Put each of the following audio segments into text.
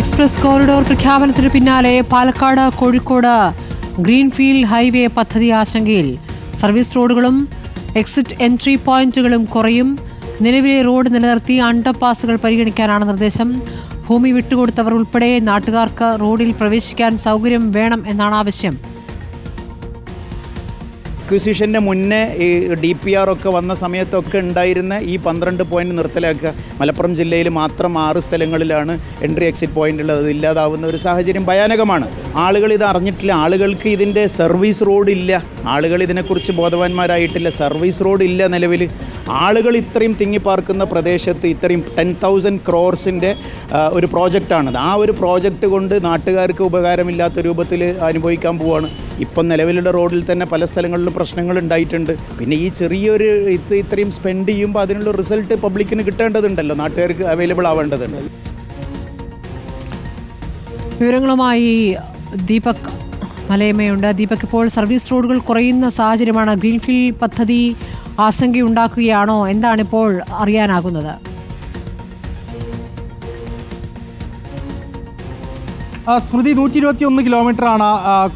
Express corridor പ്രഖ്യാപനത്തിന് പിന്നാലെ Palakkad Kozhikode greenfield highway പദ്ധതി ആശങ്കയിൽ. സർവീസ് റോഡുകളും എക്സിറ്റ് എൻട്രി പോയിന്റുകളും കുറയും. നിലവിലെ റോഡ് നിലനിർത്തി അണ്ടർപാസുകൾ പരിഗണിക്കാനാണ് നിർദ്ദേശം. ഭൂമി വിട്ടുകൊടുത്തവർ ഉൾപ്പെടെ നാട്ടുകാർക്ക് റോഡിൽ പ്രവേശിക്കാൻ സൗകര്യം വേണം എന്നാണ് ആവശ്യം. അക്വിസിഷൻ്റെ മുന്നേ ഈ DPR ഒക്കെ വന്ന സമയത്തൊക്കെ ഉണ്ടായിരുന്ന ഈ 12 പോയിന്റ് നിർത്തലാക്കുക. മലപ്പുറം ജില്ലയിൽ മാത്രം 6 സ്ഥലങ്ങളിലാണ് എൻട്രി എക്സിറ്റ് പോയിന്റ് ഉള്ളത്. അത് ഇല്ലാതാവുന്ന ഒരു സാഹചര്യം ഭയാനകമാണ്. ആളുകൾ ഇത് അറിഞ്ഞിട്ടില്ല. ആളുകൾക്ക് ഇതിൻ്റെ സർവീസ് റോഡ് ഇല്ല. ആളുകൾ ഇതിനെക്കുറിച്ച് ബോധവാന്മാരായിട്ടില്ല. സർവീസ് റോഡ് ഇല്ല നിലവിൽ. ആളുകൾ ഇത്രയും തിങ്ങിപ്പാർക്കുന്ന പ്രദേശത്ത് ഇത്രയും 10,000 crores ഒരു പ്രോജക്റ്റാണത്. ആ ഒരു പ്രോജക്റ്റ് കൊണ്ട് നാട്ടുകാർക്ക് ഉപകാരമില്ലാത്ത രൂപത്തിൽ അനുഭവിക്കാൻ പോവുകയാണ്. ഇപ്പം നിലവിലുള്ള റോഡിൽ തന്നെ പല സ്ഥലങ്ങളിലും പ്രശ്നങ്ങൾ ഉണ്ടായിട്ടുണ്ട്. പിന്നെ ഈ ചെറിയൊരു ഇത്രയും സ്പെൻഡ് ചെയ്യുമ്പോൾ അതിനുള്ള റിസൾട്ട് പബ്ലിക്കിന് കിട്ടേണ്ടതുണ്ടല്ലോ, നാട്ടുകാർക്ക് അവൈലബിൾ ആവേണ്ടതുണ്ട്. വിവരങ്ങളുമായി ദീപക് മലയമ്മയുണ്ട്. ദീപക്, ഇപ്പോൾ സർവീസ് റോഡുകൾ കുറയുന്ന സാഹചര്യമാണ്. ഗ്രീൻഫീൽഡ് പദ്ധതി ആശങ്കയുണ്ടാക്കുകയാണോ? എന്താണിപ്പോൾ അറിയാനാകുന്നത്? സ്മൃതി, 121 കിലോമീറ്ററാണ്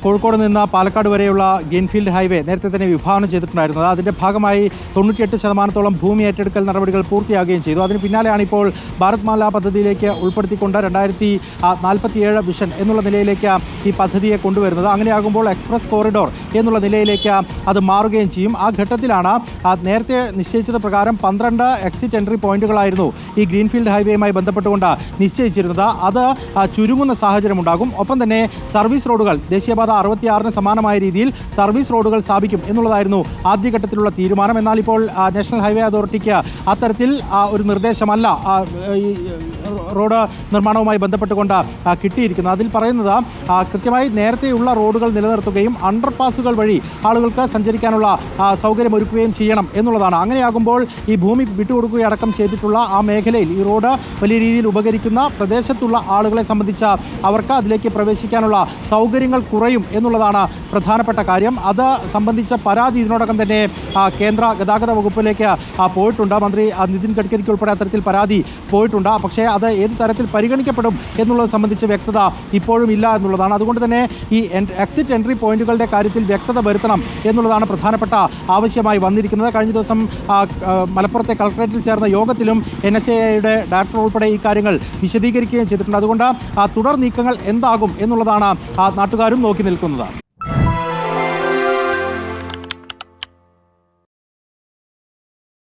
കോഴിക്കോട് നിന്ന് പാലക്കാട് വരെയുള്ള ഗ്രീൻഫീൽഡ് ഹൈവേ നേരത്തെ തന്നെ വിഭാവനം ചെയ്തിട്ടുണ്ടായിരുന്നത്. അതിൻ്റെ ഭാഗമായി 98% ഭൂമി ഏറ്റെടുക്കൽ നടപടികൾ പൂർത്തിയാകുകയും ചെയ്തു. അതിന് പിന്നാലെയാണ് ഇപ്പോൾ ഭാരത്മാല പദ്ധതിയിലേക്ക് ഉൾപ്പെടുത്തിക്കൊണ്ട് 2047 വിഷൻ എന്നുള്ള നിലയിലേക്ക് ഈ പദ്ധതിയെ കൊണ്ടുവരുന്നത്. അങ്ങനെയാകുമ്പോൾ എക്സ്പ്രസ് കോറിഡോർ എന്നുള്ള നിലയിലേക്ക് അത് മാറുകയും ചെയ്യും. ആ ഘട്ടത്തിലാണ് നേരത്തെ നിശ്ചയിച്ചത് പ്രകാരം 12 എക്സിറ്റ് എൻട്രി പോയിന്റുകളായിരുന്നു ഈ ഗ്രീൻഫീൽഡ് ഹൈവേയുമായി ബന്ധപ്പെട്ടുകൊണ്ട് നിശ്ചയിച്ചിരുന്നത്. അത് ചുരുങ്ങുന്ന സാഹചര്യം ഉണ്ടാകും. ഒപ്പം തന്നെ സർവീസ് റോഡുകൾ ദേശീയപാത 66 സമാനമായ രീതിയിൽ സർവീസ് റോഡുകൾ സ്ഥാപിക്കും എന്നുള്ളതായിരുന്നു ആദ്യഘട്ടത്തിലുള്ള തീരുമാനം. എന്നാൽ ഇപ്പോൾ നാഷണൽ ഹൈവേ അതോറിറ്റിക്ക് അത്തരത്തിൽ ഒരു നിർദ്ദേശമല്ല റോഡ് നിർമ്മാണവുമായി ബന്ധപ്പെട്ടുകൊണ്ട് കിട്ടിയിരിക്കുന്നത്. അതിൽ പറയുന്നത് കൃത്യമായി നേരത്തെയുള്ള റോഡുകൾ നിലനിർത്തുകയും അണ്ടർപാസുകൾ വഴി ആളുകൾക്ക് സഞ്ചരിക്കാനുള്ള സൗകര്യമൊരുക്കുകയും ചെയ്യണം എന്നുള്ളതാണ്. അങ്ങനെയാകുമ്പോൾ ഈ ഭൂമി വിട്ടുകൊടുക്കുകയടക്കം ചെയ്തിട്ടുള്ള ആ മേഖലയിൽ ഈ റോഡ് വലിയ രീതിയിൽ ഉപകരിക്കുന്ന പ്രദേശത്തുള്ള ആളുകളെ സംബന്ധിച്ച് അവർക്ക് അതിലേക്ക് പ്രവേശിക്കാനുള്ള സൗകര്യങ്ങൾ കുറയും എന്നുള്ളതാണ് പ്രധാനപ്പെട്ട കാര്യം. അത് സംബന്ധിച്ച പരാതി ഇതിനോടകം തന്നെ കേന്ദ്ര ഗതാഗത വകുപ്പിലേക്ക് പോയിട്ടുണ്ട്. മന്ത്രി നിതിൻ ഗഡ്കരിക്ക് ഉൾപ്പെടെ അത്തരത്തിൽ പരാതി പോയിട്ടുണ്ട്. പക്ഷേ അത് ഏത് തരത്തിൽ പരിഗണിക്കപ്പെടും എന്നുള്ളത് സംബന്ധിച്ച് വ്യക്തത ഇപ്പോഴും ഇല്ല എന്നുള്ളതാണ്. അതുകൊണ്ട് തന്നെ ഈ എക്സിറ്റ് എൻട്രി പോയിന്റുകളുടെ കാര്യത്തിൽ വ്യക്തത വരുത്തണം എന്നുള്ളതാണ് പ്രധാനപ്പെട്ട ആവശ്യമായി വന്നിരിക്കുന്നത്. കഴിഞ്ഞ ദിവസം മലപ്പുറത്തെ കളക്ടറേറ്റിൽ ചേർന്ന യോഗത്തിലും NHAIയുടെ ഡയറക്ടർ ഉൾപ്പെടെ ഈ കാര്യങ്ങൾ വിശദീകരിക്കുകയും ചെയ്തിട്ടുണ്ട്. അതുകൊണ്ട് തുടർ നീക്കങ്ങൾ എന്താകും എന്നുള്ളതാണ് നാട്ടുകാരും നോക്കി നിൽക്കുന്നത്.